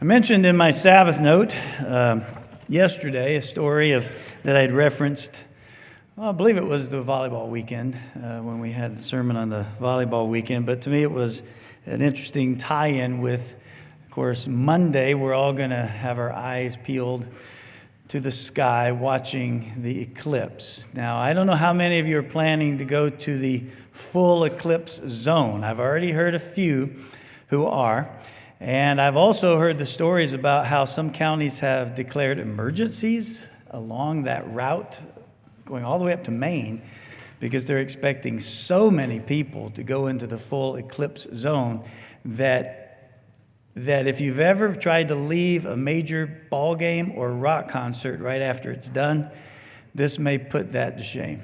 I mentioned in my Sabbath note yesterday a story that I'd referenced. Well, I believe it was the volleyball weekend when we had the sermon on the volleyball weekend. But to me, it was an interesting tie-in with, of course, Monday. We're all going to have our eyes peeled to the sky watching the eclipse. Now, I don't know how many of you are planning to go to the full eclipse zone. I've already heard a few who are. And I've also heard the stories about how some counties have declared emergencies along that route, going all the way up to Maine, because they're expecting so many people to go into the full eclipse zone that if you've ever tried to leave a major ball game or rock concert right after it's done, this may put that to shame.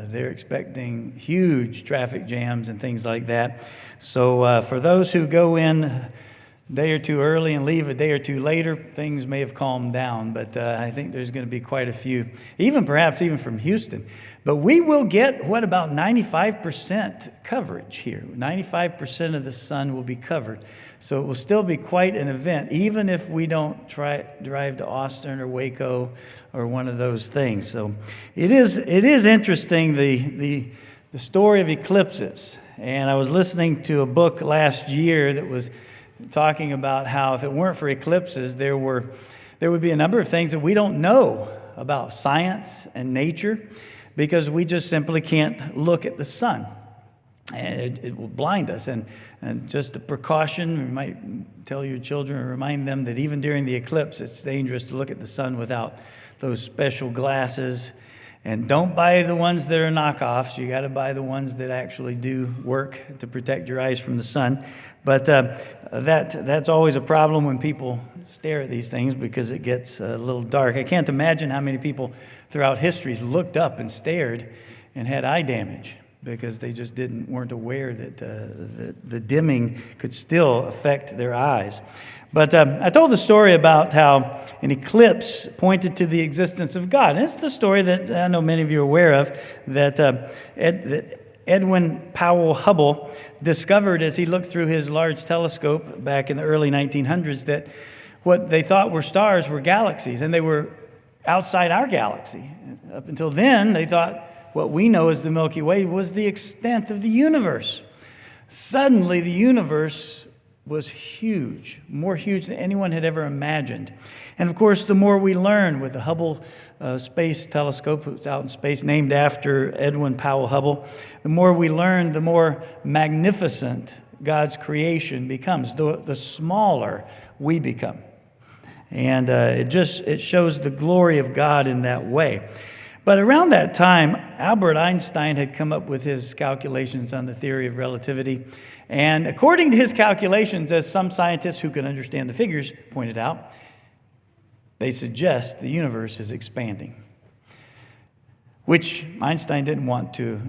They're expecting huge traffic jams and things like that. So for those who go in a day or two early and leave a day or two later, things may have calmed down. But I think there's going to be quite a few, perhaps even from Houston. But we will get, about 95% coverage here. 95% of the sun will be covered. So it will still be quite an event, even if we don't drive to Austin or Waco or one of those things. So it is interesting, the story of eclipses. And I was listening to a book last year that was talking about how if it weren't for eclipses, there would be a number of things that we don't know about science and nature, because we just simply can't look at the sun. And it will blind us. And just a precaution, you might tell your children or remind them that even during the eclipse, it's dangerous to look at the sun without those special glasses. And don't buy the ones that are knockoffs. You got to buy the ones that actually do work to protect your eyes from the sun. But that's always a problem when people stare at these things, because it gets a little dark. I can't imagine how many people throughout history looked up and stared and had eye damage, because they just weren't aware that the dimming could still affect their eyes. But I told the story about how an eclipse pointed to the existence of God. And it's the story that I know many of you are aware of, that Edwin Powell Hubble discovered as he looked through his large telescope back in the early 1900s, that what they thought were stars were galaxies, and they were outside our galaxy. Up until then, they thought what we know as the Milky Way was the extent of the universe. Suddenly, the universe was huge, more huge than anyone had ever imagined. And of course, the more we learn with the Hubble Space Telescope, it's out in space, named after Edwin Powell Hubble, the more we learn, the more magnificent God's creation becomes, the smaller we become. And it shows the glory of God in that way. But around that time, Albert Einstein had come up with his calculations on the theory of relativity. And according to his calculations, as some scientists who can understand the figures pointed out, they suggest the universe is expanding, which Einstein didn't want to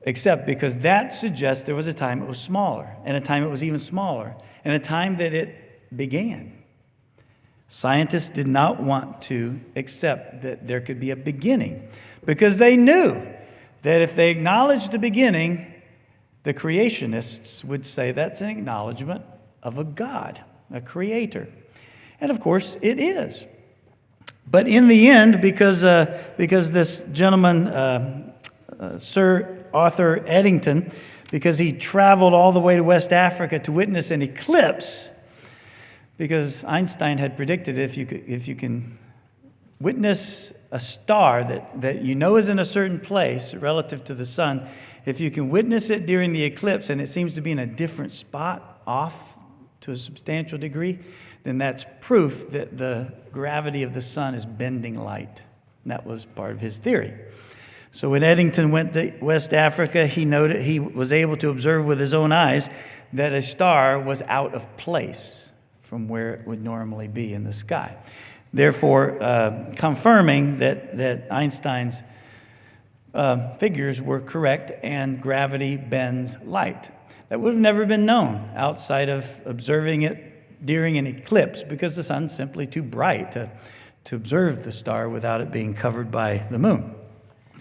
accept, because that suggests there was a time it was smaller, and a time it was even smaller, and a time that it began. Scientists did not want to accept that there could be a beginning, because they knew that if they acknowledged the beginning, the creationists would say that's an acknowledgement of a God, a creator. And of course, it is. But in the end, because this gentleman, Sir Arthur Eddington, because he traveled all the way to West Africa to witness an eclipse, because Einstein had predicted if you can witness a star that you know is in a certain place relative to the sun, if you can witness it during the eclipse and it seems to be in a different spot off to a substantial degree, then that's proof that the gravity of the sun is bending light. And that was part of his theory. So when Eddington went to West Africa, he was able to observe with his own eyes that a star was out of place from where it would normally be in the sky. Therefore, confirming that Einstein's figures were correct and gravity bends light. That would have never been known outside of observing it during an eclipse, because the sun's simply too bright to observe the star without it being covered by the moon.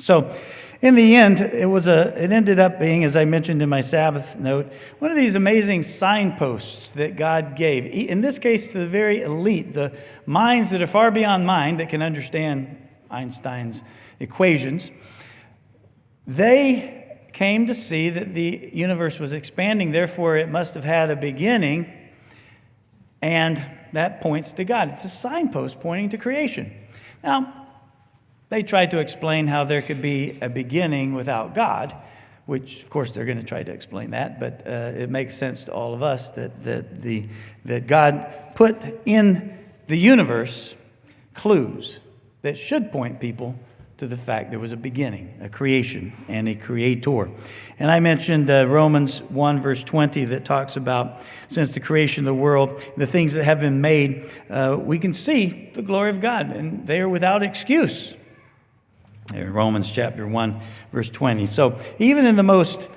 So in the end, it ended up being, as I mentioned in my Sabbath note, one of these amazing signposts that God gave. In this case, to the very elite, the minds that are far beyond mine that can understand Einstein's equations. They came to see that the universe was expanding, therefore it must have had a beginning, and that points to God. It's a signpost pointing to creation. Now, they tried to explain how there could be a beginning without God, which, of course, they're going to try to explain that, but it makes sense to all of us that God put in the universe clues that should point people to the fact there was a beginning, a creation, and a creator. And I mentioned Romans 1, verse 20, that talks about, since the creation of the world, the things that have been made, we can see the glory of God, and they are without excuse. There in Romans chapter 1, verse 20. So even in the most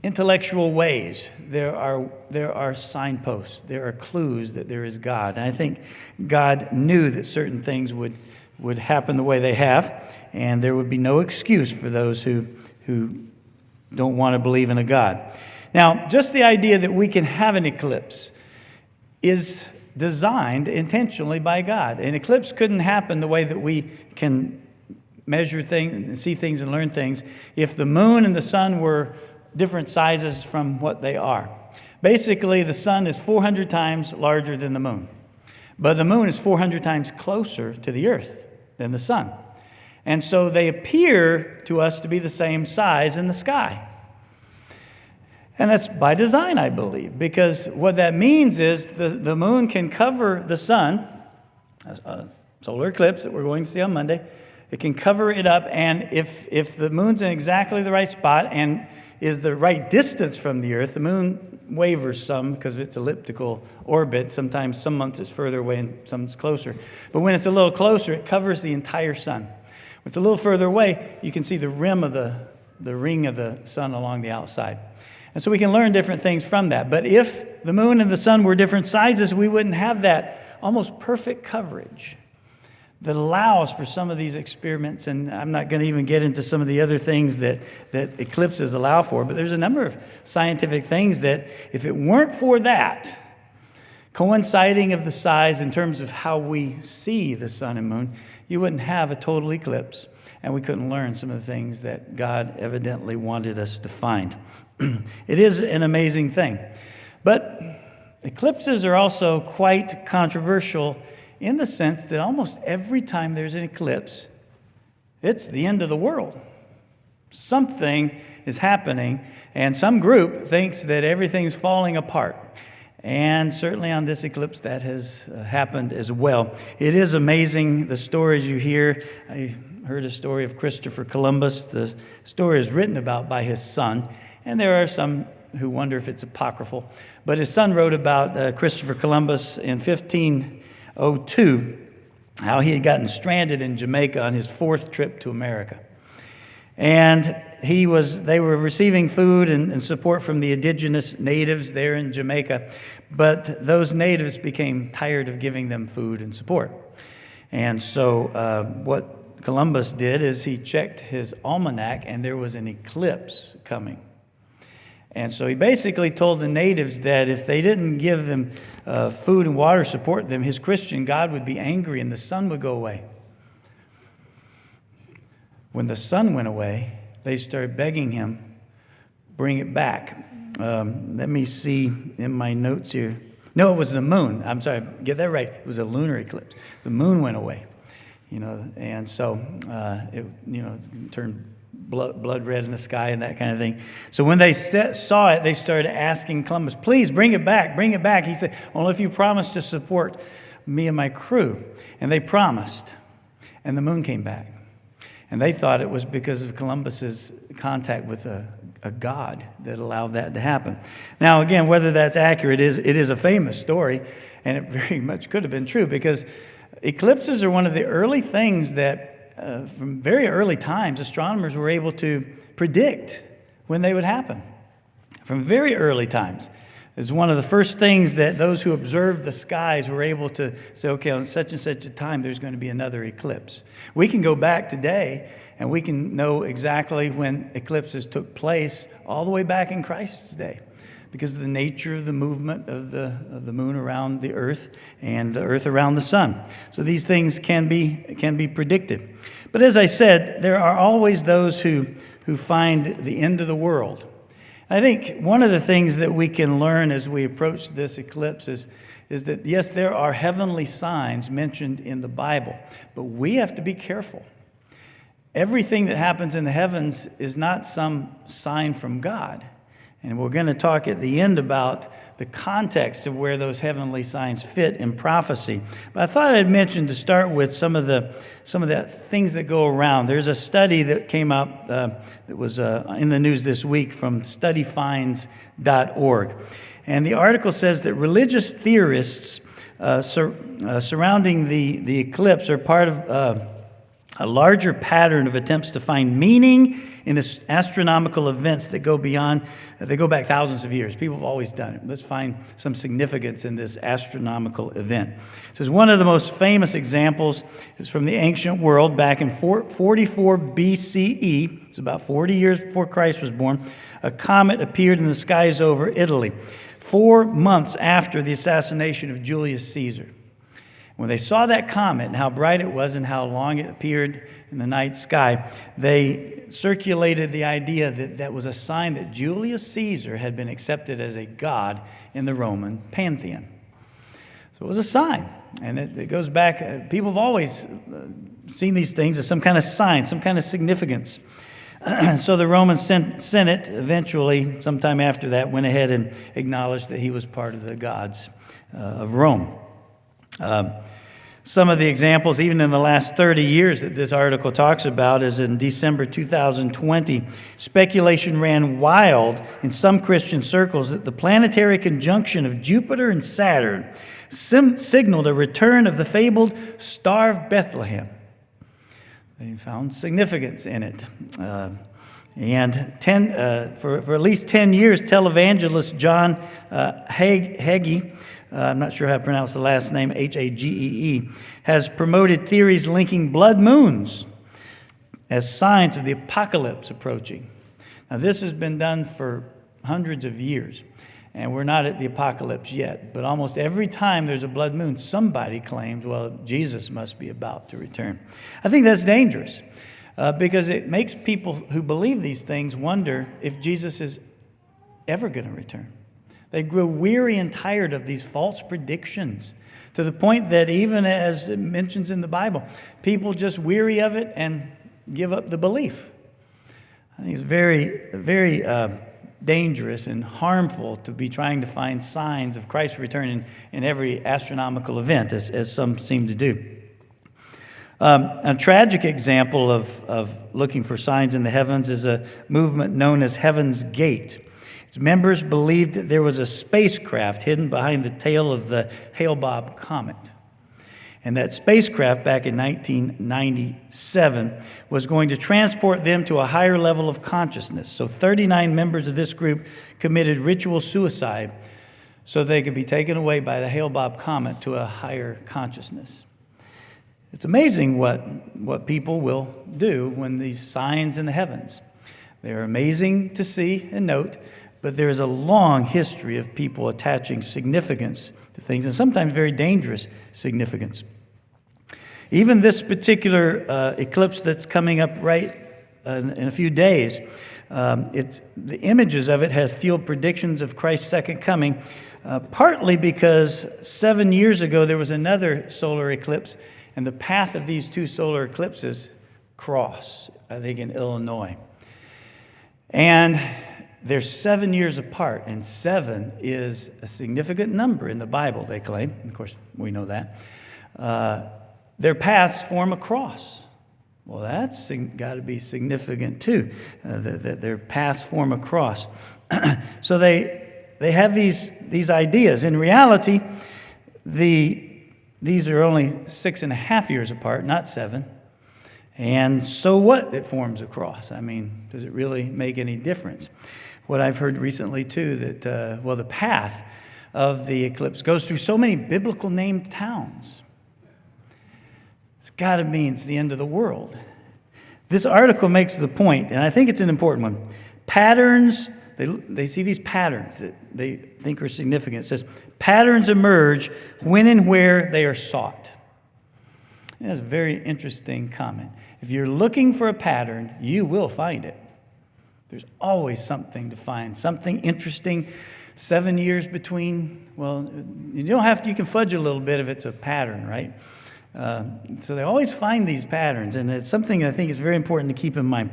intellectual ways, there are signposts, there are clues that there is God. And I think God knew that certain things would happen the way they have, and there would be no excuse for those who don't want to believe in a God. Now, just the idea that we can have an eclipse is designed intentionally by God. An eclipse couldn't happen the way that we can measure things and see things and learn things if the moon and the sun were different sizes from what they are. Basically, the sun is 400 times larger than the moon, but the moon is 400 times closer to the earth than the sun. And so they appear to us to be the same size in the sky. And that's by design, I believe, because what that means is the moon can cover the sun, a solar eclipse that we're going to see on Monday. It can cover it up, and if the moon's in exactly the right spot and is the right distance from the earth, the moon wavers some because it's elliptical orbit. Sometimes some months it's further away and some it's closer. But when it's a little closer, it covers the entire sun. When it's a little further away, you can see the rim of the ring of the sun along the outside. And so we can learn different things from that. But if the moon and the sun were different sizes, we wouldn't have that almost perfect coverage that allows for some of these experiments. And I'm not going to even get into some of the other things that eclipses allow for. But there's a number of scientific things that, if it weren't for that, coinciding of the size in terms of how we see the sun and moon, you wouldn't have a total eclipse. And we couldn't learn some of the things that God evidently wanted us to find. It is an amazing thing. But eclipses are also quite controversial in the sense that almost every time there's an eclipse, it's the end of the world. Something is happening, and some group thinks that everything's falling apart. And certainly on this eclipse, that has happened as well. It is amazing, the stories you hear. I heard a story of Christopher Columbus. The story is written about by his son, and there are some who wonder if it's apocryphal. But his son wrote about Christopher Columbus in 1502, how he had gotten stranded in Jamaica on his fourth trip to America. And they were receiving food and support from the indigenous natives there in Jamaica, but those natives became tired of giving them food and support. And so what Columbus did is he checked his almanac, and there was an eclipse coming. And so he basically told the natives that if they didn't give them food and water, support them, his Christian God would be angry and the sun would go away. When the sun went away, they started begging him, bring it back. Let me see in my notes here. No, it was the moon. I'm sorry, get that right. It was a lunar eclipse. The moon went away, and so it turned blood red in the sky and that kind of thing. So when they saw it, they started asking Columbus, please bring it back, bring it back. He said, only if you promise to support me and my crew. And they promised, and the moon came back. And they thought it was because of Columbus's contact with a god that allowed that to happen. Now, again, whether that's accurate, it is a famous story, and it very much could have been true, because eclipses are one of the early things that from very early times, astronomers were able to predict when they would happen. From very early times, It's one of the first things that those who observed the skies were able to say, okay, on such and such a time, there's going to be another eclipse. We can go back today, and we can know exactly when eclipses took place all the way back in Christ's day, because of the nature of the movement of the moon around the earth and the earth around the sun. So these things can be predicted. But as I said, there are always those who find the end of the world. I think one of the things that we can learn as we approach this eclipse is that, yes, there are heavenly signs mentioned in the Bible, but we have to be careful. Everything that happens in the heavens is not some sign from God. And we're going to talk at the end about the context of where those heavenly signs fit in prophecy. But I thought I'd mention to start with some of the things that go around. There's a study that came out that was in the news this week from studyfinds.org. And the article says that religious theorists surrounding the eclipse are part of a larger pattern of attempts to find meaning in astronomical events that go back thousands of years. People have always done it. Let's find some significance in this astronomical event. It says one of the most famous examples is from the ancient world back in 44 BCE. It's about 40 years before Christ was born. A comet appeared in the skies over Italy 4 months after the assassination of Julius Caesar. When they saw that comet and how bright it was and how long it appeared in the night sky, they circulated the idea that that was a sign that Julius Caesar had been accepted as a god in the Roman pantheon. So it was a sign, and it goes back. People have always seen these things as some kind of sign, some kind of significance. So the Roman Senate eventually, sometime after that, went ahead and acknowledged that he was part of the gods of Rome. Some of the examples, even in the last 30 years that this article talks about, is in December 2020. Speculation ran wild in some Christian circles that the planetary conjunction of Jupiter and Saturn signaled a return of the fabled Star of Bethlehem. They found significance in it. For at least 10 years, televangelist John Hagee, I'm not sure how to pronounce the last name, Hagee, has promoted theories linking blood moons as signs of the apocalypse approaching. Now, this has been done for hundreds of years, and we're not at the apocalypse yet. But almost every time there's a blood moon, somebody claims, well, Jesus must be about to return. I think that's dangerous because it makes people who believe these things wonder if Jesus is ever going to return. They grow weary and tired of these false predictions to the point that even as it mentions in the Bible, people just weary of it and give up the belief. I think it's very, very dangerous and harmful to be trying to find signs of Christ's return in every astronomical event, as some seem to do. A tragic example of looking for signs in the heavens is a movement known as Heaven's Gate. Its members believed that there was a spacecraft hidden behind the tail of the Hale-Bopp comet. And that spacecraft, back in 1997, was going to transport them to a higher level of consciousness. So 39 members of this group committed ritual suicide so they could be taken away by the Hale-Bopp comet to a higher consciousness. It's amazing what people will do when these signs in the heavens. They're amazing to see and note, but there is a long history of people attaching significance to things, and sometimes very dangerous significance. Even this particular eclipse that's coming up right in a few days, the images of it have fueled predictions of Christ's second coming, partly because 7 years ago there was another solar eclipse, and the path of these two solar eclipses cross, I think, in Illinois. And they're 7 years apart, and 7 is a significant number in the Bible, they claim. Of course, we know that. Their paths form a cross. Well, that's got to be significant too, that their paths form a cross. So they have these ideas. In reality, these are only 6.5 years apart, not 7. And so what? It forms a cross. I mean, does it really make any difference? what I've heard recently too, that, the path of the eclipse goes through so many biblical named towns. It's got to mean it's the end of the world. This article makes the point, and I think it's an important one. Patterns, they see these patterns that they think are significant. It says, patterns emerge when and where they are sought. And that's a very interesting comment. If you're looking for a pattern, you will find it. There's always something to find, something interesting. 7 years between, you can fudge a little bit if it's a pattern, right? So they always find these patterns, and it's something I think is very important to keep in mind.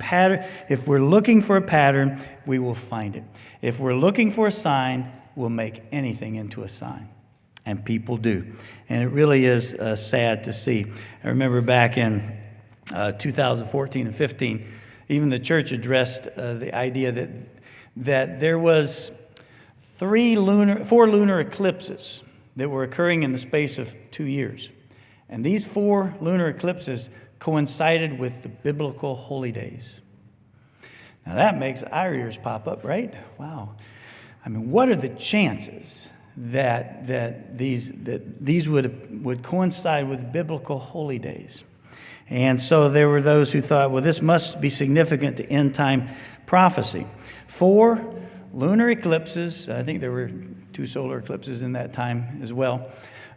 If we're looking for a pattern, we will find it. If we're looking for a sign, we'll make anything into a sign, and people do. And it really is sad to see. I remember back in 2014 and 15, even the church addressed the idea that there was 4 lunar eclipses that were occurring in the space of 2 years. And these 4 lunar eclipses coincided with the biblical holy days. Now that makes our ears pop up, right? Wow. I mean, what are the chances that these would coincide with biblical holy days? And so there were those who thought, well, this must be significant to end time prophecy. 4 lunar eclipses. I think there were 2 solar eclipses in that time as well.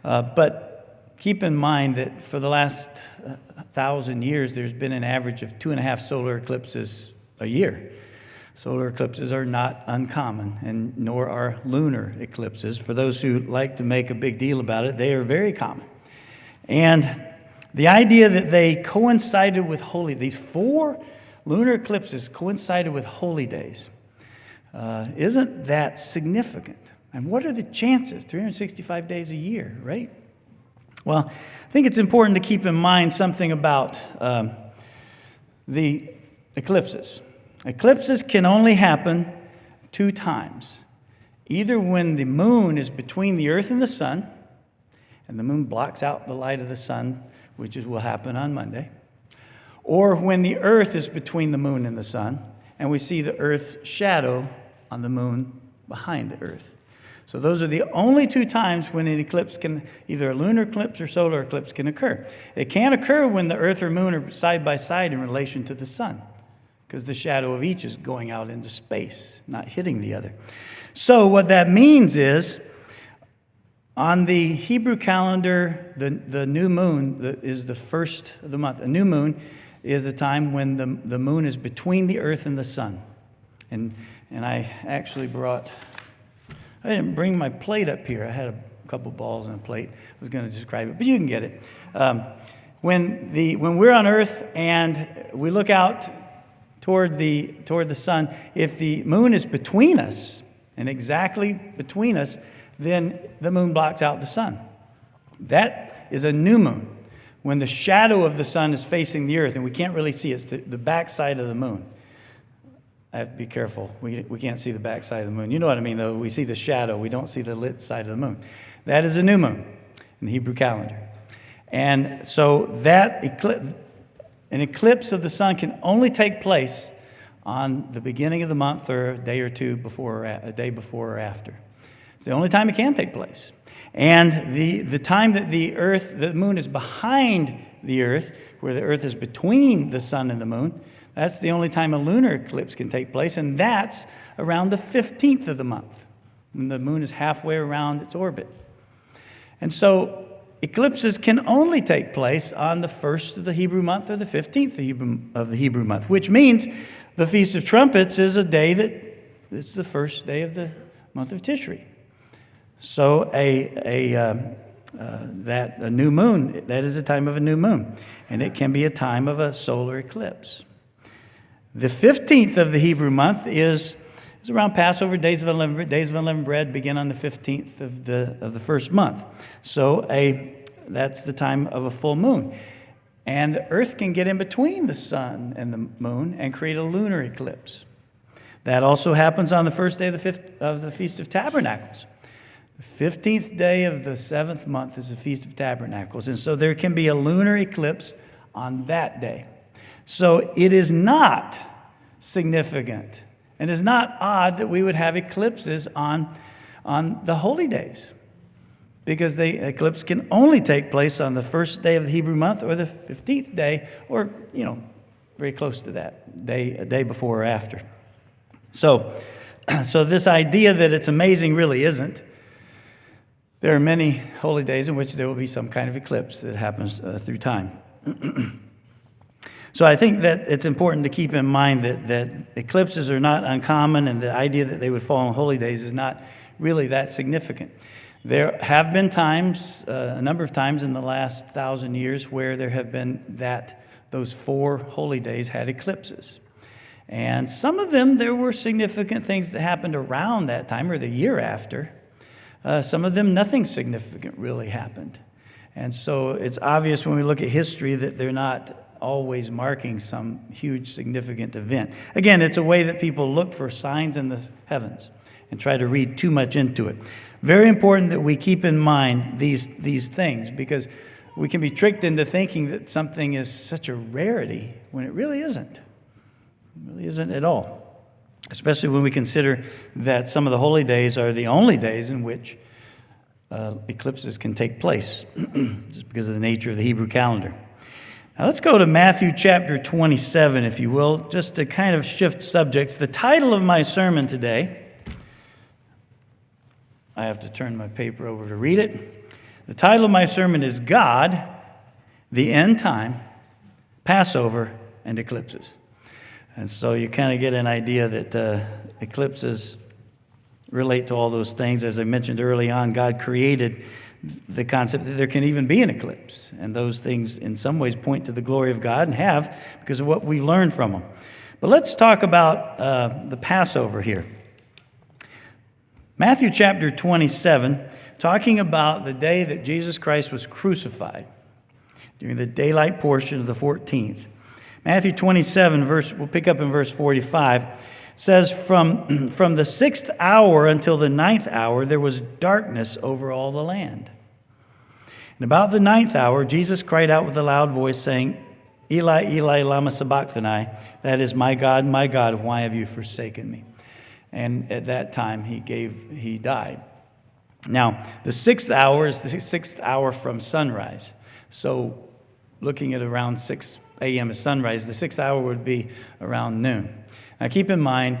But keep in mind that for the last 1,000 years, there's been an average of 2.5 solar eclipses a year. Solar eclipses are not uncommon, and nor are lunar eclipses. For those who like to make a big deal about it, they are very common. And the idea that they coincided with these 4 lunar eclipses coincided with holy days. Isn't that significant? And what are the chances? 365 days a year, right? Well, I think it's important to keep in mind something about the eclipses. Eclipses can only happen 2 times. Either when the moon is between the earth and the sun, and the moon blocks out the light of the sun, which will happen on Monday, or when the earth is between the moon and the sun, and we see the earth's shadow on the moon behind the earth. So those are the only 2 times when an eclipse either a lunar eclipse or solar eclipse can occur. It can't occur when the earth or moon are side by side in relation to the sun, because the shadow of each is going out into space, not hitting the other. So what that means is, on the Hebrew calendar, the new moon is the first of the month. A new moon is a time when the moon is between the earth and the sun. And I actually I didn't bring my plate up here. I had a couple balls and a plate. I was going to describe it, but you can get it. When we're on earth and we look out toward the sun, if the moon is between us, and exactly between us, then the moon blocks out the sun. That is a new moon, when the shadow of the sun is facing the earth and we can't really see it. It's the backside of the moon. I have to be careful. We can't see the backside of the moon. You know what I mean, though. We see the shadow. We don't see the lit side of the moon. That is a new moon in the Hebrew calendar. And so an eclipse of the sun can only take place on the beginning of the month, or a day before or after. It's the only time it can take place. And the time that the moon is behind the earth, where the earth is between the sun and the moon, that's the only time a lunar eclipse can take place, and that's around the 15th of the month, when the moon is halfway around its orbit. And so eclipses can only take place on the 1st of the Hebrew month or the 15th of the Hebrew month, which means the Feast of Trumpets is a day it's the first day of the month of Tishri. So a new moon, that is a time of a new moon, and it can be a time of a solar eclipse. The 15th of the Hebrew month is around Passover. Days of unleavened bread begin on the 15th of the first month. So that's the time of a full moon. And the earth can get in between the sun and the moon and create a lunar eclipse. That also happens on the first day of the Feast of Tabernacles. The 15th day of the 7th month is the Feast of Tabernacles. And so there can be a lunar eclipse on that day. So it is not significant And it's not odd that we would have eclipses on the holy days, because the eclipse can only take place on the first day of the Hebrew month or the 15th day, or, very close to that, a day before or after. So this idea that it's amazing really isn't. There are many holy days in which there will be some kind of eclipse that happens through time. So I think that it's important to keep in mind that eclipses are not uncommon, and the idea that they would fall on holy days is not really that significant. There have been times, a number of times in the last 1,000 years, where there have been those 4 holy days had eclipses. And some of them, there were significant things that happened around that time or the year after. Some of them, nothing significant really happened. And so it's obvious when we look at history that they're not always marking some huge significant event. Again, it's a way that people look for signs in the heavens and try to read too much into it. Very important that we keep in mind these things, because we can be tricked into thinking that something is such a rarity when it really isn't. It really isn't at all. Especially when we consider that some of the holy days are the only days in which eclipses can take place, just because of the nature of the Hebrew calendar. Now let's go to Matthew chapter 27, if you will, just to kind of shift subjects. The title of my sermon today, I have to turn my paper over to read it. The title of my sermon is God, the End Time, Passover, and Eclipses. And so you kind of get an idea that eclipses relate to all those things. As I mentioned early on, God created the concept that there can even be an eclipse. And those things in some ways point to the glory of God, and have, because of what we've learned from them. But let's talk about the Passover here. Matthew chapter 27, talking about the day that Jesus Christ was crucified, during the daylight portion of the 14th. Matthew 27, we'll pick up in verse 45, says, From the 6th hour until the 9th hour, there was darkness over all the land. And about the 9th hour, Jesus cried out with a loud voice, saying, Eli, Eli, lama sabachthani, that is, my God, why have you forsaken me? And at that time, he died. Now, the 6th hour is the 6th hour from sunrise. So, looking at around 6 a.m. as sunrise, the 6th hour would be around noon. Now, keep in mind,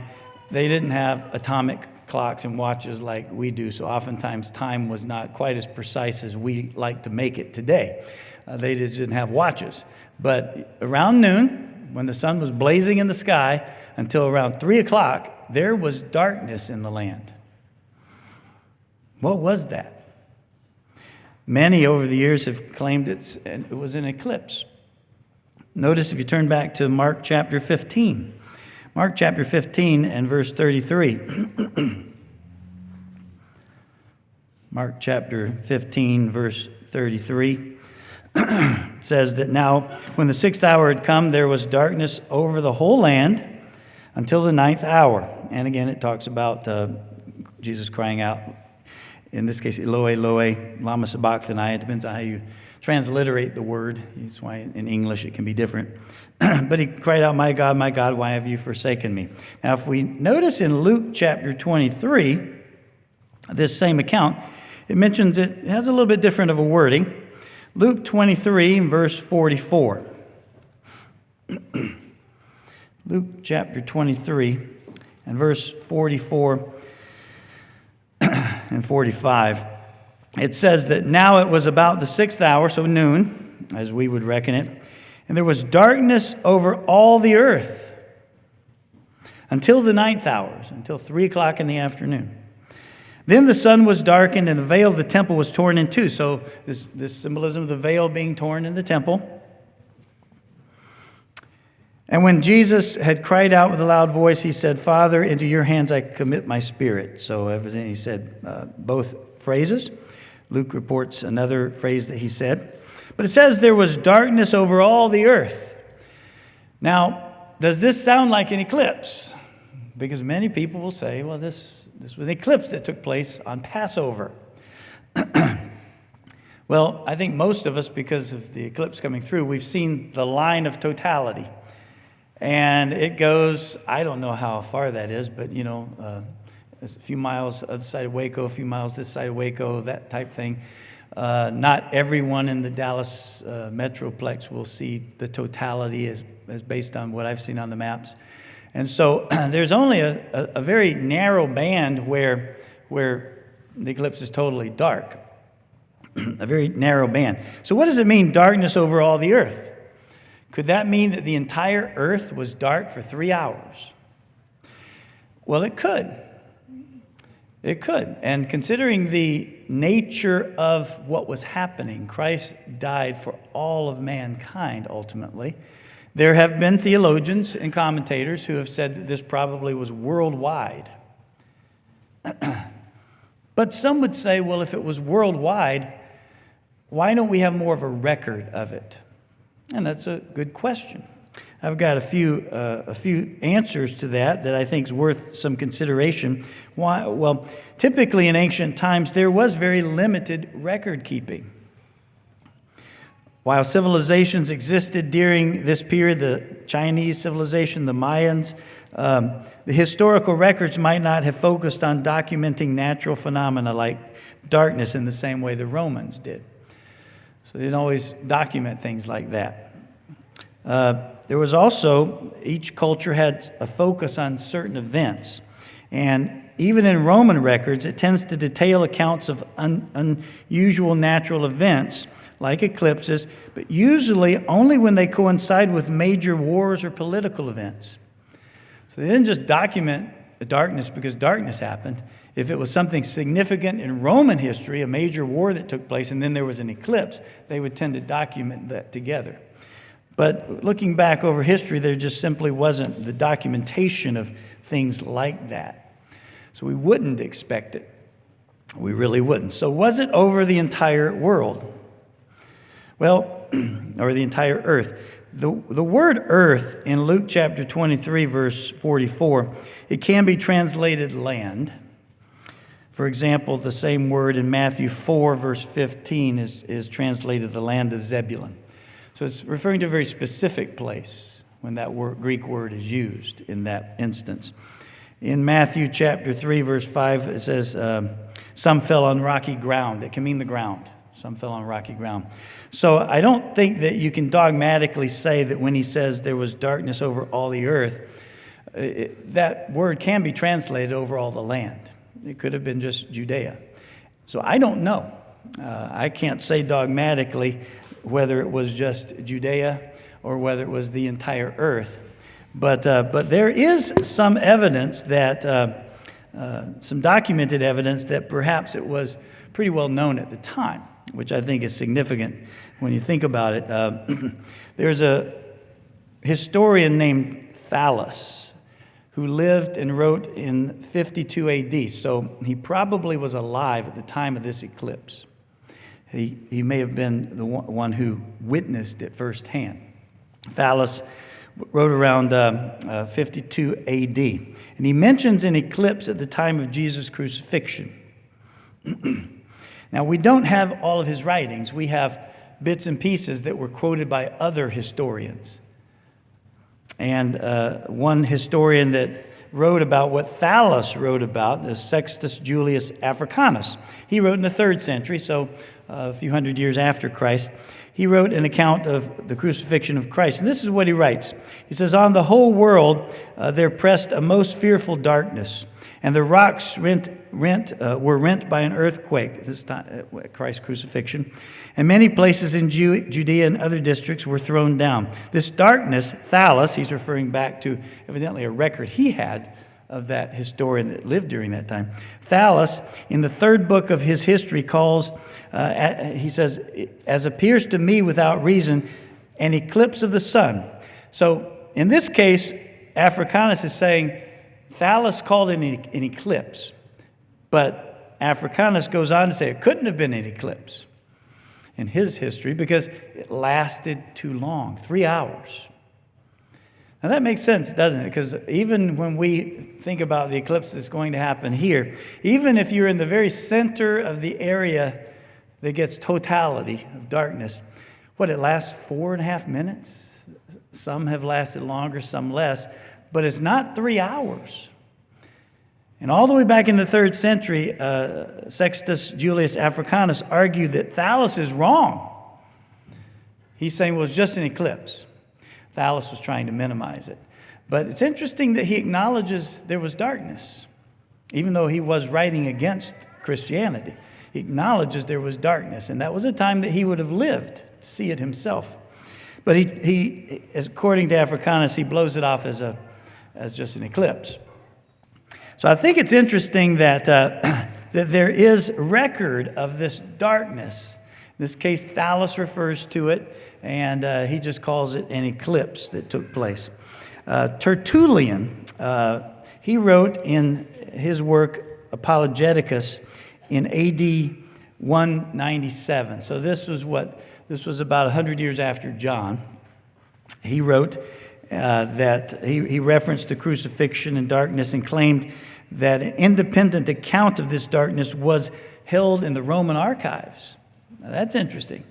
they didn't have atomic clocks and watches like we do, so oftentimes time was not quite as precise as we like to make it today. They just didn't have watches. But around noon, when the sun was blazing in the sky, until around 3 o'clock, there was darkness in the land. What was that? Many over the years have claimed it was an eclipse. Notice if you turn back to Mark chapter 15. Mark chapter 15 and verse 33. Mark chapter 15, verse 33 says that now, when the 6th hour had come, there was darkness over the whole land until the 9th hour. And again, it talks about Jesus crying out, in this case, Eloi, Eloi, lama sabachthani. It depends on how you transliterate the word. That's why in English it can be different. But he cried out, my God, why have you forsaken me? Now, if we notice in Luke chapter 23, this same account, it mentions it has a little bit different of a wording. Luke 23, verse 44. Luke chapter 23 and verse 44 and 45. It says that now it was about the 6th hour, so noon, as we would reckon it, and there was darkness over all the earth until the 9th hour, until 3 o'clock in the afternoon. Then the sun was darkened, and the veil of the temple was torn in two. So this symbolism of the veil being torn in the temple. And when Jesus had cried out with a loud voice, he said, Father, into your hands I commit my spirit. So everything he said, both phrases. Luke reports another phrase that he said. But it says there was darkness over all the earth. Now, does this sound like an eclipse? Because many people will say, well, this was an eclipse that took place on Passover. Well, I think most of us, because of the eclipse coming through, we've seen the line of totality. And it goes, I don't know how far that is, but it's a few miles other side of Waco, a few miles this side of Waco, that type thing. Not everyone in the Dallas Metroplex will see the totality as based on what I've seen on the maps. And so there's only a very narrow band where the eclipse is totally dark. A very narrow band. So what does it mean, darkness over all the earth? Could that mean that the entire earth was dark for 3 hours? Well, it could. It could. And considering the nature of what was happening, Christ died for all of mankind ultimately. There have been theologians and commentators who have said that this probably was worldwide. But some would say, well, if it was worldwide, why don't we have more of a record of it? And that's a good question. I've got a few answers to that I think is worth some consideration. Why? Well, typically in ancient times, there was very limited record keeping. While civilizations existed during this period, the Chinese civilization, the Mayans, the historical records might not have focused on documenting natural phenomena like darkness in the same way the Romans did. So they didn't always document things like that. There was also, each culture had a focus on certain events. And even in Roman records, it tends to detail accounts of unusual natural events like eclipses, but usually only when they coincide with major wars or political events. So they didn't just document the darkness because darkness happened. If it was something significant in Roman history, a major war that took place, and then there was an eclipse, they would tend to document that together. But looking back over history, there just simply wasn't the documentation of things like that. So we wouldn't expect it. We really wouldn't. So was it over the entire world? Well, or the entire earth. The word earth in Luke chapter 23, verse 44, it can be translated land. For example, the same word in Matthew 4, verse 15 is translated the land of Zebulun. So it's referring to a very specific place when that Greek word is used in that instance. In Matthew chapter 3, verse 5, it says, some fell on rocky ground. It can mean the ground. Some fell on rocky ground. So I don't think that you can dogmatically say that when he says there was darkness over all the earth, that word can be translated over all the land. It could have been just Judea. So I don't know. I can't say dogmatically whether it was just Judea or whether it was the entire earth. But there is some evidence that, some documented evidence that perhaps it was pretty well known at the time, which I think is significant when you think about it. There's a historian named Thallus who lived and wrote in 52 AD. So he probably was alive at the time of this eclipse. He may have been the one who witnessed it firsthand. Thallus wrote around 52 AD. And he mentions an eclipse at the time of Jesus' crucifixion. Now, we don't have all of his writings. We have bits and pieces that were quoted by other historians. And one historian that wrote about what Thallus wrote about, the Sextus Julius Africanus. He wrote in the 3rd century, so a few hundred years after Christ. He wrote an account of the crucifixion of Christ. And this is what he writes. He says, on the whole world there pressed a most fearful darkness, and the rocks were rent by an earthquake, this time at Christ's crucifixion, and many places in Judea and other districts were thrown down. This darkness, Thallus, he's referring back to evidently a record he had of that historian that lived during that time. Thallus, in the 3rd book of his history, calls, he says, as appears to me without reason, an eclipse of the sun. So in this case, Africanus is saying Thallus called it an eclipse, but Africanus goes on to say it couldn't have been an eclipse in his history because it lasted too long, 3 hours. Now that makes sense, doesn't it? Because even when we think about the eclipse that's going to happen here, even if you're in the very center of the area that gets totality of darkness, it lasts 4.5 minutes? Some have lasted longer, some less, but it's not 3 hours. And all the way back in the 3rd century, Sextus Julius Africanus argued that Thales is wrong. He's saying, well, it's just an eclipse. Thales was trying to minimize it. But it's interesting that he acknowledges there was darkness. Even though he was writing against Christianity, he acknowledges there was darkness. And that was a time that he would have lived to see it himself. But he according to Africanus, he blows it off as just an eclipse. So I think it's interesting that that there is record of this darkness. In this case, Thales refers to it, and he just calls it an eclipse that took place. Tertullian, he wrote in his work Apologeticus in A.D. 197. So this was about 100 years after John. He wrote that he referenced the crucifixion and darkness and claimed that an independent account of this darkness was held in the Roman archives. Now, that's interesting,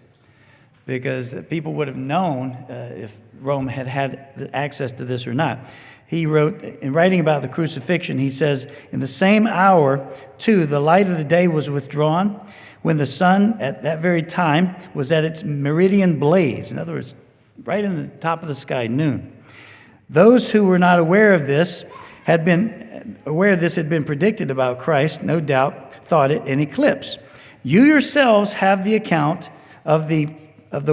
because people would have known if Rome had had access to this or not. He wrote, in writing about the crucifixion, he says, in the same hour, too, the light of the day was withdrawn, when the sun at that very time was at its meridian blaze. In other words, right in the top of the sky, noon. Those who were not aware of this had been predicted about Christ, no doubt thought it an eclipse. You yourselves have the account of the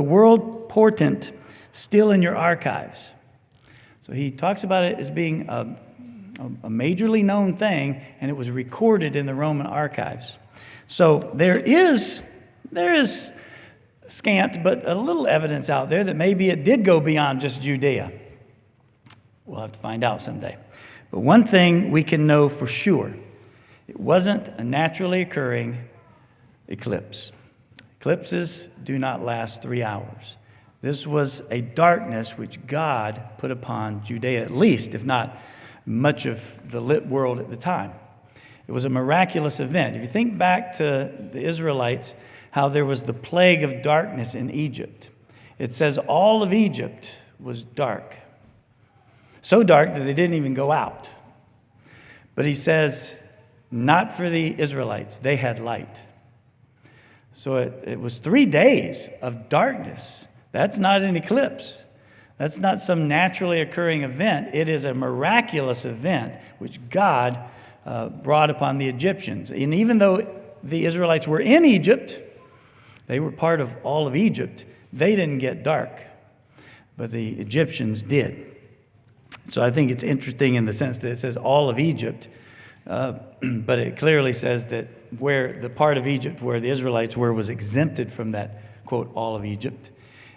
world portent still in your archives. So he talks about it as being a majorly known thing, and it was recorded in the Roman archives. So there is scant but a little evidence out there that maybe it did go beyond just Judea. We'll have to find out someday. But one thing we can know for sure, it wasn't a naturally occurring eclipse. Eclipses do not last 3 hours. This was a darkness which God put upon Judea, at least, if not much of the lit world at the time. It was a miraculous event. If you think back to the Israelites, how there was the plague of darkness in Egypt. It says all of Egypt was dark. So dark that they didn't even go out. But he says, not for the Israelites. They had light. So it was 3 days of darkness. That's not an eclipse. That's not some naturally occurring event. It is a miraculous event which God brought upon the Egyptians. And even though the Israelites were in Egypt, they were part of all of Egypt, they didn't get dark. But the Egyptians did. So I think it's interesting in the sense that it says all of Egypt, but it clearly says that where the part of Egypt where the Israelites were was exempted from that, quote, all of Egypt.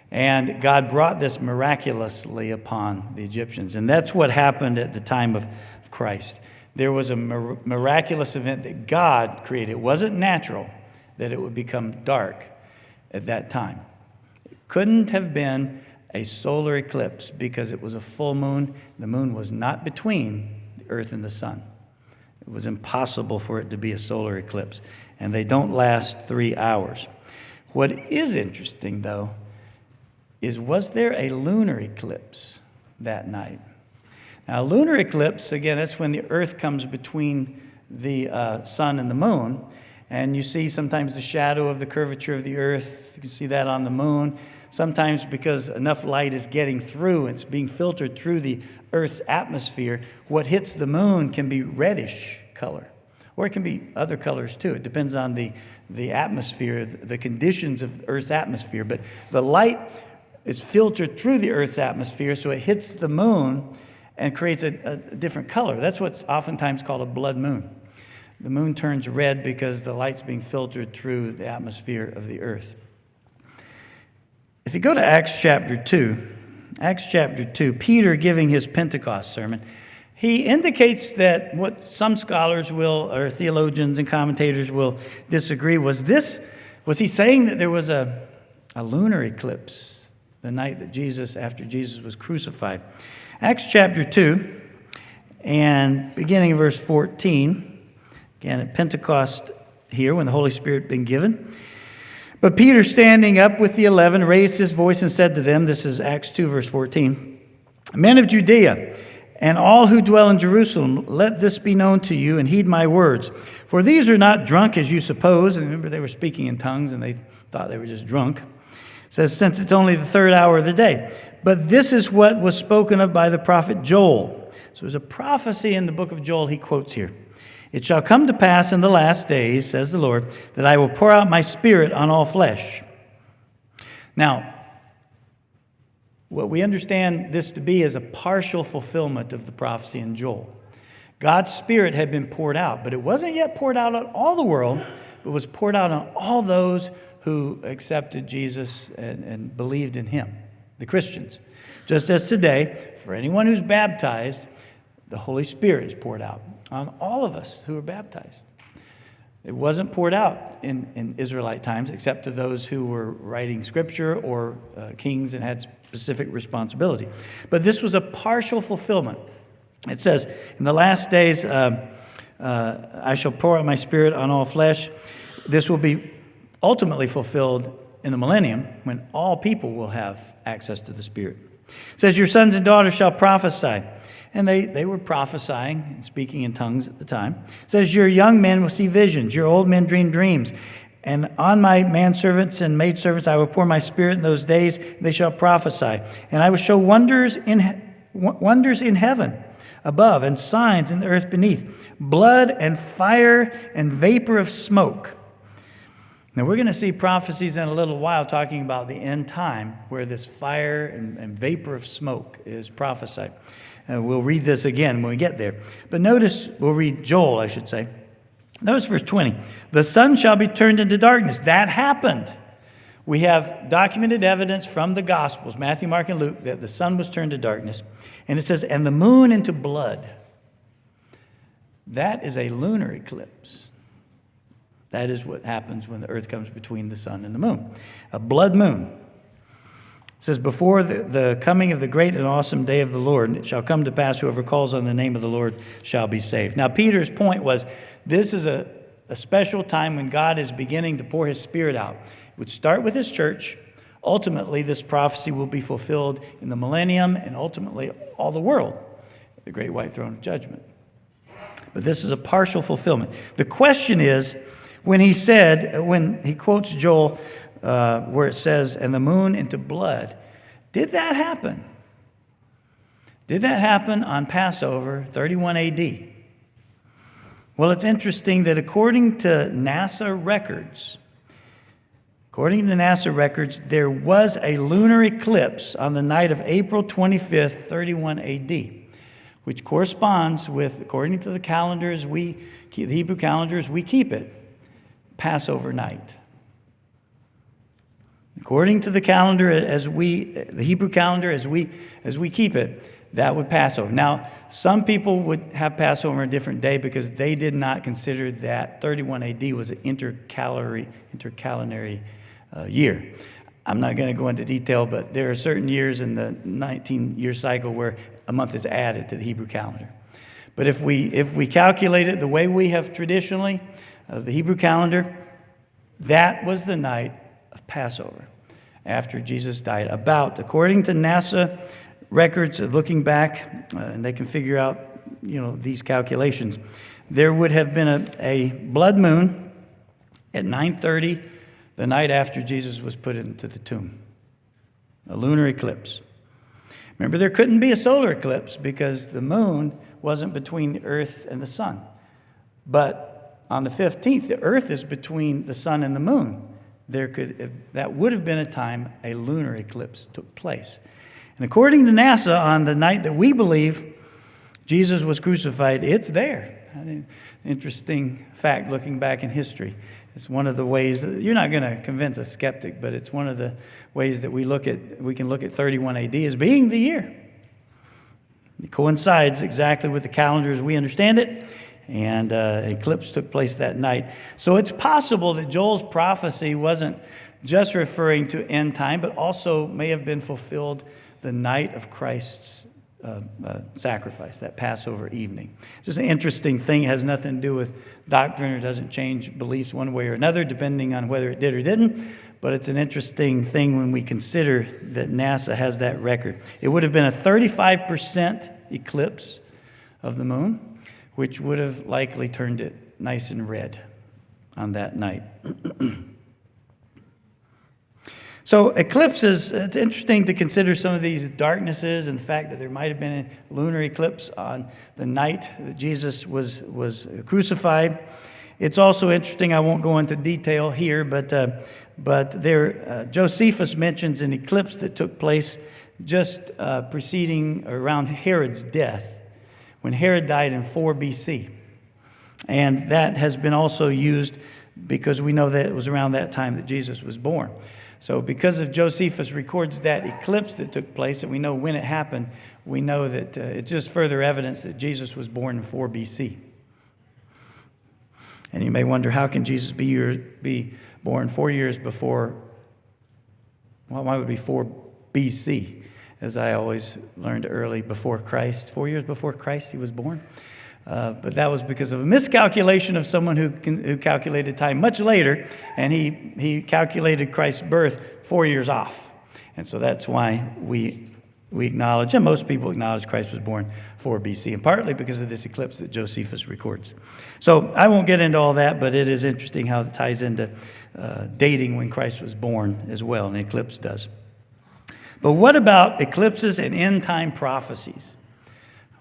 And God brought this miraculously upon the Egyptians. And that's what happened at the time of Christ. There was a miraculous event that God created. It wasn't natural that it would become dark at that time. It couldn't have been a solar eclipse because it was a full moon. The moon was not between the earth and the sun. It was impossible for it to be a solar eclipse. And they don't last 3 hours. What is interesting, though, is was there a lunar eclipse that night? Now, a lunar eclipse, again, that's when the earth comes between the sun and the moon. And you see sometimes the shadow of the curvature of the earth. You can see that on the moon. Sometimes because enough light is getting through, it's being filtered through the Earth's atmosphere, what hits the moon can be reddish color. Or it can be other colors too. It depends on the atmosphere, the conditions of the Earth's atmosphere. But the light is filtered through the Earth's atmosphere, so it hits the moon and creates a different color. That's what's oftentimes called a blood moon. The moon turns red because the light's being filtered through the atmosphere of the Earth. If you go to Acts chapter 2, Peter giving his Pentecost sermon, he indicates that what some scholars or theologians and commentators will disagree was he saying that there was a lunar eclipse the night that after Jesus was crucified? Acts chapter 2, and beginning in verse 14, again at Pentecost here when the Holy Spirit had been given. But Peter, standing up with the 11, raised his voice and said to them, this is Acts 2, verse 14, Men of Judea, and all who dwell in Jerusalem, let this be known to you, and heed my words. For these are not drunk as you suppose." And remember, they were speaking in tongues, and they thought they were just drunk. It says, "Since it's only the third hour of the day. But this is what was spoken of by the prophet Joel." So there's a prophecy in the book of Joel he quotes here. "It shall come to pass in the last days, says the Lord, that I will pour out my Spirit on all flesh." Now, what we understand this to be is a partial fulfillment of the prophecy in Joel. God's Spirit had been poured out, but it wasn't yet poured out on all the world, but was poured out on all those who accepted Jesus and believed in him, the Christians. Just as today, for anyone who's baptized, the Holy Spirit is poured out on all of us who are baptized. It wasn't poured out in Israelite times, except to those who were writing scripture or kings and had specific responsibility. But this was a partial fulfillment. It says, "In the last days, I shall pour out my Spirit on all flesh." This will be ultimately fulfilled in the millennium, when all people will have access to the Spirit. It says, "Your sons and daughters shall prophesy." And they were prophesying and speaking in tongues at the time. It says, "Your young men will see visions, your old men dream dreams. And on my manservants and maidservants I will pour my Spirit in those days, they shall prophesy. And I will show wonders in heaven above, and signs in the earth beneath, blood and fire and vapor of smoke." Now we're going to see prophecies in a little while talking about the end time, where this fire and vapor of smoke is prophesied. We'll read this again when we get there. But notice, we'll read Joel, I should say. Notice verse 20. "The sun shall be turned into darkness." That happened. We have documented evidence from the Gospels, Matthew, Mark, and Luke, that the sun was turned to darkness. And it says, "and the moon into blood." That is a lunar eclipse. That is what happens when the earth comes between the sun and the moon. A blood moon. It says, "Before the coming of the great and awesome day of the Lord, it shall come to pass, whoever calls on the name of the Lord shall be saved." Now, Peter's point was, this is a special time when God is beginning to pour his Spirit out. It would start with his church. Ultimately, this prophecy will be fulfilled in the millennium and ultimately all the world, the great white throne of judgment. But this is a partial fulfillment. The question is, when he quotes Joel, where it says, "and the moon into blood," did that happen? Did that happen on Passover, 31 AD? Well, it's interesting that according to NASA records, there was a lunar eclipse on the night of April 25th, 31 AD, which corresponds with, according to the calendars the Hebrew calendars we keep it, Passover night. According to the calendar the Hebrew calendar as we keep it, that would Passover. Now, some people would have Passover on a different day because they did not consider that 31 AD was an intercalary year. I'm not going to go into detail, but there are certain years in the 19-year cycle where a month is added to the Hebrew calendar. But if we calculate it the way we have traditionally, of the Hebrew calendar, that was the night of Passover after Jesus died. According to NASA records of looking back, and they can figure out, these calculations, there would have been a blood moon at 9:30 the night after Jesus was put into the tomb. A lunar eclipse. Remember, there couldn't be a solar eclipse because the moon wasn't between the earth and the sun. But on the 15th, the earth is between the sun and the moon. That would have been a time a lunar eclipse took place. And according to NASA, on the night that we believe Jesus was crucified, it's there. Interesting fact looking back in history. It's one of the ways that you're not going to convince a skeptic, but it's one of the ways that we can look at 31 AD as being the year. It coincides exactly with the calendar as we understand it. And an eclipse took place that night. So it's possible that Joel's prophecy wasn't just referring to end time, but also may have been fulfilled the night of Christ's sacrifice, that Passover evening. Just an interesting thing. It has nothing to do with doctrine or doesn't change beliefs one way or another, depending on whether it did or didn't. but it's an interesting thing when we consider that NASA has that record. It would have been a 35% eclipse of the moon, which would have likely turned it nice and red on that night. So eclipses, it's interesting to consider some of these darknesses and the fact that there might have been a lunar eclipse on the night that Jesus was crucified. It's also interesting, I won't go into detail here, but Josephus mentions an eclipse that took place just preceding around Herod's death, when Herod died in 4 BC. And that has been also used because we know that it was around that time that Jesus was born. So because of Josephus records that eclipse that took place, and we know when it happened, we know that it's just further evidence that Jesus was born in 4 BC. And you may wonder, how can Jesus be born 4 years before, well, why would it be 4 BC? As I always learned early, before Christ. 4 years before Christ he was born. But that was because of a miscalculation of someone who calculated time much later, and he calculated Christ's birth 4 years off. And so that's why we acknowledge, and most people acknowledge, Christ was born 4 BC, and partly because of this eclipse that Josephus records. So I won't get into all that, but it is interesting how it ties into dating when Christ was born as well, and the eclipse does. But what about eclipses and end-time prophecies?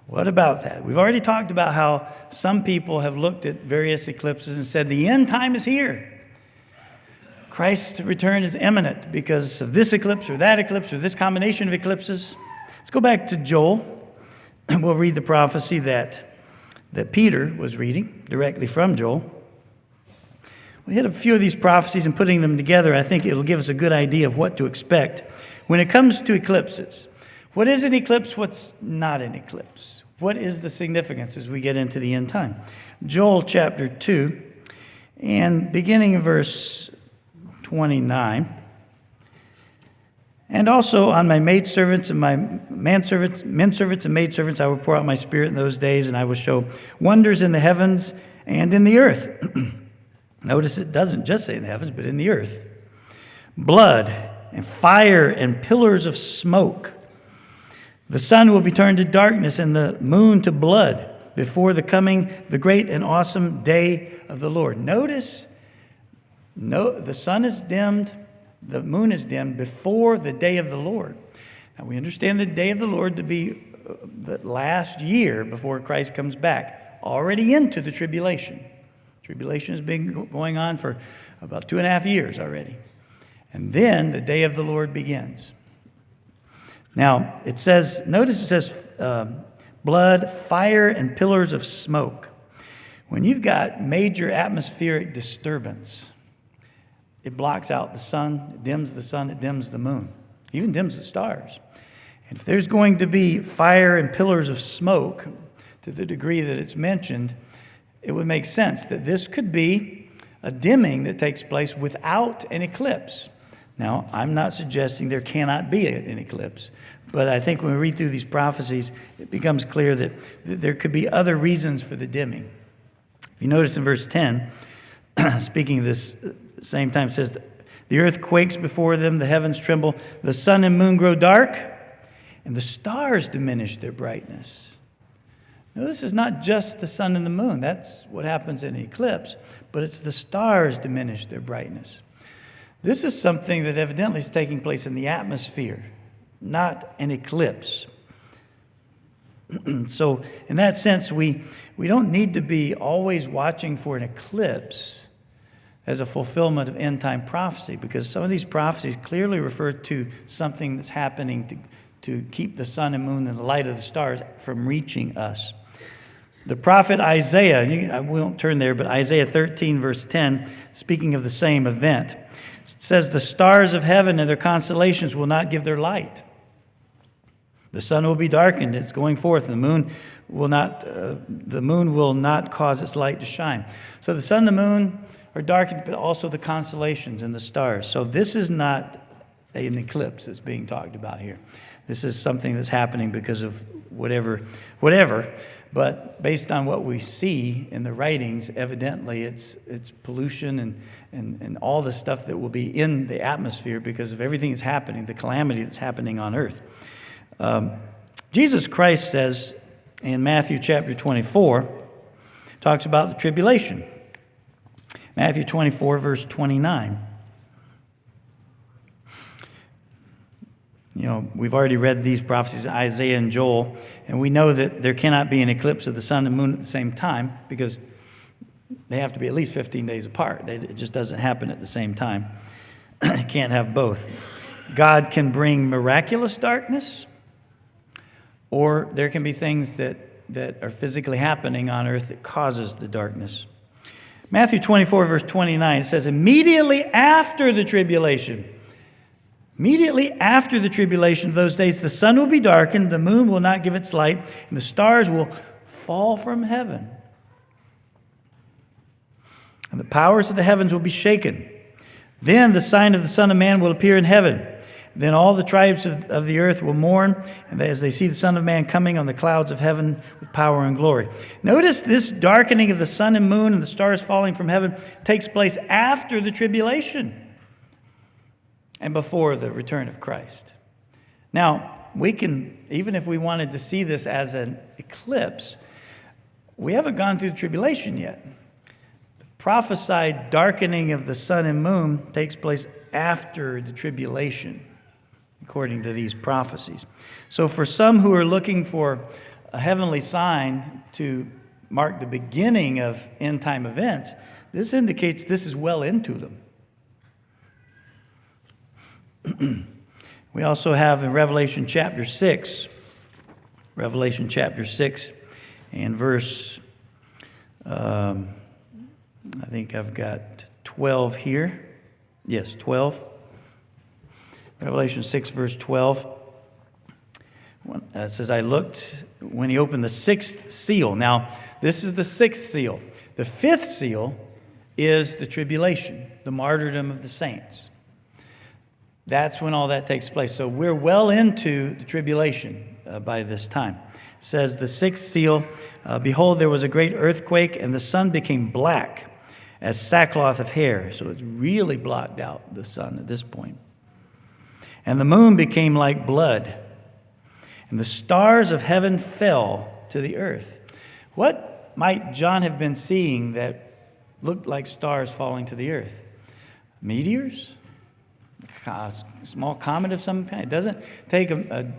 What about that? We've already talked about how some people have looked at various eclipses and said the end time is here. Christ's return is imminent because of this eclipse or this combination of eclipses. Let's go back to Joel, and we'll read the prophecy that Peter was reading directly from Joel. We hit a few of these prophecies and putting them together, I think it'll give us a good idea of what to expect when it comes to eclipses. What is an eclipse? What's not an eclipse? What is the significance as we get into the end time? Joel chapter 2, and beginning in verse 29. And also on my maidservants and my menservants and maidservants I will pour out my spirit in those days, and I will show wonders in the heavens and in the earth. Notice it doesn't just say in the heavens, but in the earth. Blood and fire and pillars of smoke. The sun will be turned to darkness and the moon to blood before the great and awesome day of the Lord. Notice, the sun is dimmed, the moon is dimmed before the day of the Lord. Now we understand the day of the Lord to be the last year before Christ comes back, already into the tribulation. Tribulation has been going on for about 2.5 years already. And then the day of the Lord begins. Now, notice it says blood, fire, and pillars of smoke. When you've got major atmospheric disturbance, it blocks out the sun, it dims the sun, it dims the moon, even dims the stars. And if there's going to be fire and pillars of smoke, to the degree that it's mentioned, it would make sense that this could be a dimming that takes place without an eclipse. Now, I'm not suggesting there cannot be an eclipse, but I think when we read through these prophecies, it becomes clear that there could be other reasons for the dimming. If you notice in verse 10, speaking of this same time, it says, the earth quakes before them, the heavens tremble, the sun and moon grow dark, and the stars diminish their brightness. Now, this is not just the sun and the moon. That's what happens in an eclipse, but it's the stars diminish their brightness. This is something that evidently is taking place in the atmosphere, not an eclipse. So in that sense, we don't need to be always watching for an eclipse as a fulfillment of end-time prophecy, because some of these prophecies clearly refer to something that's happening to keep the sun and moon and the light of the stars from reaching us. The prophet Isaiah, I won't turn there, but Isaiah 13, verse 10, speaking of the same event, it says, the stars of heaven and their constellations will not give their light. The sun will be darkened, it's going forth, and the moon will not cause its light to shine. So the sun and the moon are darkened, but also the constellations and the stars. So this is not an eclipse that's being talked about here. This is something that's happening because of whatever. But based on what we see in the writings, evidently it's pollution and all the stuff that will be in the atmosphere because of everything that's happening, the calamity that's happening on earth. Jesus Christ says in Matthew chapter 24, talks about the tribulation. Matthew 24, verse 29. You know, we've already read these prophecies, Isaiah and Joel, and we know that there cannot be an eclipse of the sun and moon at the same time because they have to be at least 15 days apart. It just doesn't happen at the same time. Can't have both. God can bring miraculous darkness, or there can be things that are physically happening on earth that causes the darkness. Matthew 24, verse 29, it says, immediately after the tribulation of those days, the sun will be darkened, the moon will not give its light, and the stars will fall from heaven. And the powers of the heavens will be shaken. Then the sign of the Son of Man will appear in heaven. Then all the tribes of the earth will mourn, and as they see the Son of Man coming on the clouds of heaven with power and glory. Notice this darkening of the sun and moon and the stars falling from heaven takes place after the tribulation and before the return of Christ. Now, we can, even if we wanted to see this as an eclipse, we haven't gone through the tribulation yet. The prophesied darkening of the sun and moon takes place after the tribulation, according to these prophecies. So for some who are looking for a heavenly sign to mark the beginning of end-time events, this indicates this is well into them. We also have in Revelation chapter 6 and verse, I think I've got 12 here. Yes, 12. Revelation 6, verse 12. It says, I looked when he opened the sixth seal. Now, this is the sixth seal. The fifth seal is the tribulation, the martyrdom of the saints. That's when all that takes place. So we're well into the tribulation by this time. It says, the sixth seal, behold, there was a great earthquake, and the sun became black as sackcloth of hair. So it's really blocked out, the sun, at this point. And the moon became like blood, and the stars of heaven fell to the earth. What might John have been seeing that looked like stars falling to the earth? Meteors? A small comet of some kind. It doesn't take a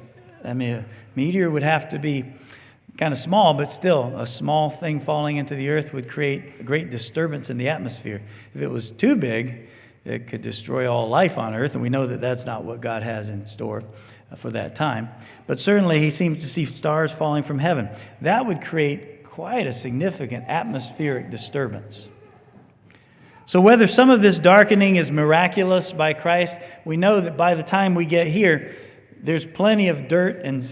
meteor would have to be kind of small, but still a small thing falling into the earth would create a great disturbance in the atmosphere. If it was too big, it could destroy all life on earth, and we know that that's not what God has in store for that time. But certainly he seems to see stars falling from heaven. That would create quite a significant atmospheric disturbance. So whether some of this darkening is miraculous by Christ, we know that by the time we get here, there's plenty of dirt and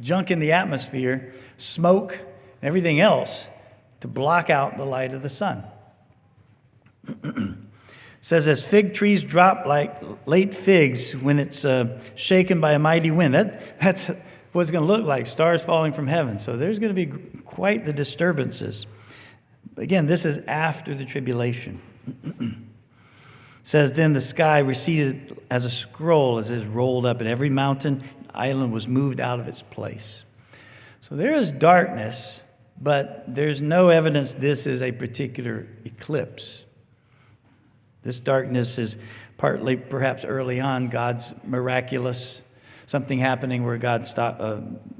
junk in the atmosphere, smoke, and everything else to block out the light of the sun. It says, as fig trees drop like late figs when it's shaken by a mighty wind. That's what it's going to look like, stars falling from heaven. So there's going to be quite the disturbances. Again, this is after the tribulation. It says, then the sky receded as a scroll as it is rolled up, and every mountain and island was moved out of its place. So there is darkness, but there's no evidence this is a particular eclipse. This darkness is partly, perhaps early on, God's miraculous, something happening where God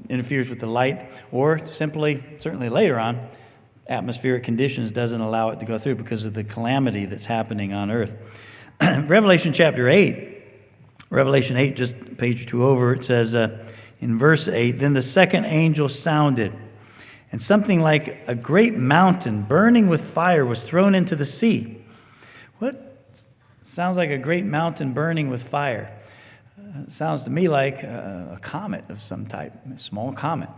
interferes with the light, or simply, certainly later on, atmospheric conditions doesn't allow it to go through because of the calamity that's happening on earth. Revelation 8, just page 2 over, it says in verse 8, then the second angel sounded, and something like a great mountain burning with fire was thrown into the sea. What sounds like a great mountain burning with fire? Sounds to me like a comet of some type, a small comet.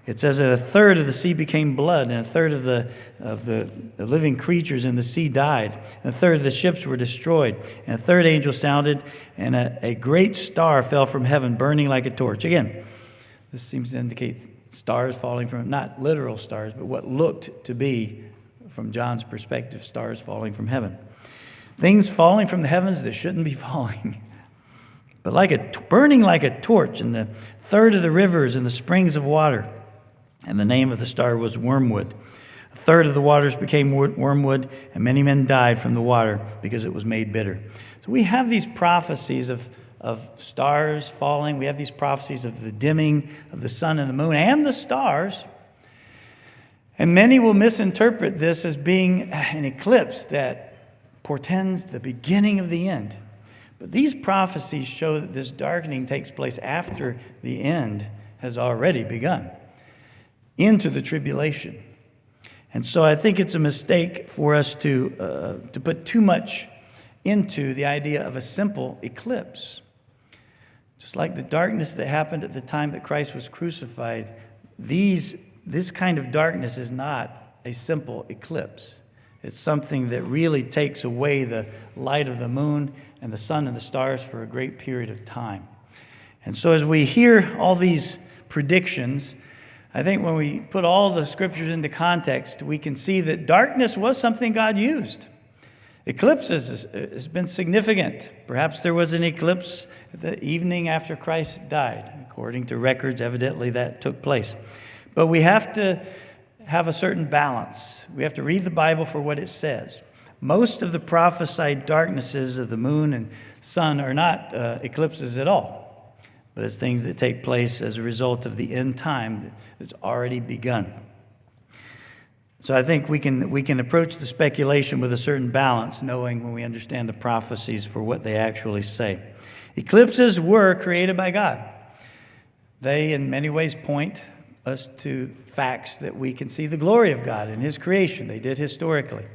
It says that a third of the sea became blood, and a third of the living creatures in the sea died, and a third of the ships were destroyed. And a third angel sounded, and a great star fell from heaven, burning like a torch. Again, This seems to indicate stars falling from, not literal stars, but what looked to be, from John's perspective, stars falling from heaven. Things falling from the heavens that shouldn't be falling. But burning like a torch in the third of the rivers and the springs of water. And the name of the star was Wormwood. A third of the waters became wormwood, and many men died from the water because it was made bitter. So we have these prophecies of stars falling. We have these prophecies of the dimming of the sun and the moon and the stars. And many will misinterpret this as being an eclipse that portends the beginning of the end. But these prophecies show that this darkening takes place after the end has already begun, into the tribulation. And so I think it's a mistake for us to put too much into the idea of a simple eclipse. Just like the darkness that happened at the time that Christ was crucified, this kind of darkness is not a simple eclipse. It's something that really takes away the light of the moon and the sun and the stars for a great period of time. And so as we hear all these predictions, I think when we put all the scriptures into context, we can see that darkness was something God used. Eclipses has been significant. Perhaps there was an eclipse the evening after Christ died. According to records, evidently that took place. But we have to have a certain balance. We have to read the Bible for what it says. Most of the prophesied darknesses of the moon and sun are not eclipses at all, but it's things that take place as a result of the end time that's already begun. So I think we can approach the speculation with a certain balance, knowing when we understand the prophecies for what they actually say. Eclipses were created by God. They, in many ways, point us to facts that we can see the glory of God in His creation. They did historically.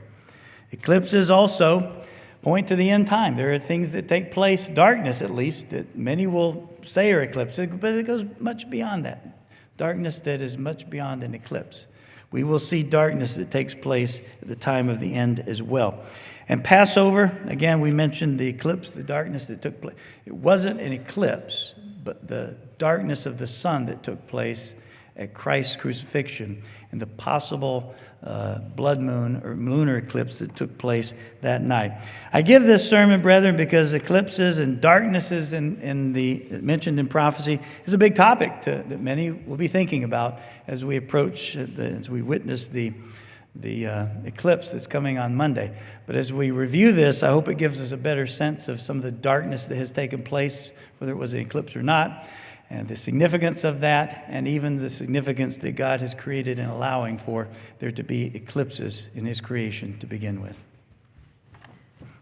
Eclipses also point to the end time. There are things that take place, darkness at least, that many will say are eclipses, but it goes much beyond that. Darkness that is much beyond an eclipse. We will see darkness that takes place at the time of the end as well. And Passover, again, we mentioned the eclipse, the darkness that took place. It wasn't an eclipse, but the darkness of the sun that took place at Christ's crucifixion and the possible blood moon or lunar eclipse that took place that night. I give this sermon, brethren, because eclipses and darknesses mentioned in prophecy is a big topic that many will be thinking about as we approach, as we witness the eclipse that's coming on Monday. But as we review this, I hope it gives us a better sense of some of the darkness that has taken place, whether it was an eclipse or not, and the significance of that, and even the significance that God has created in allowing for there to be eclipses in His creation to begin with.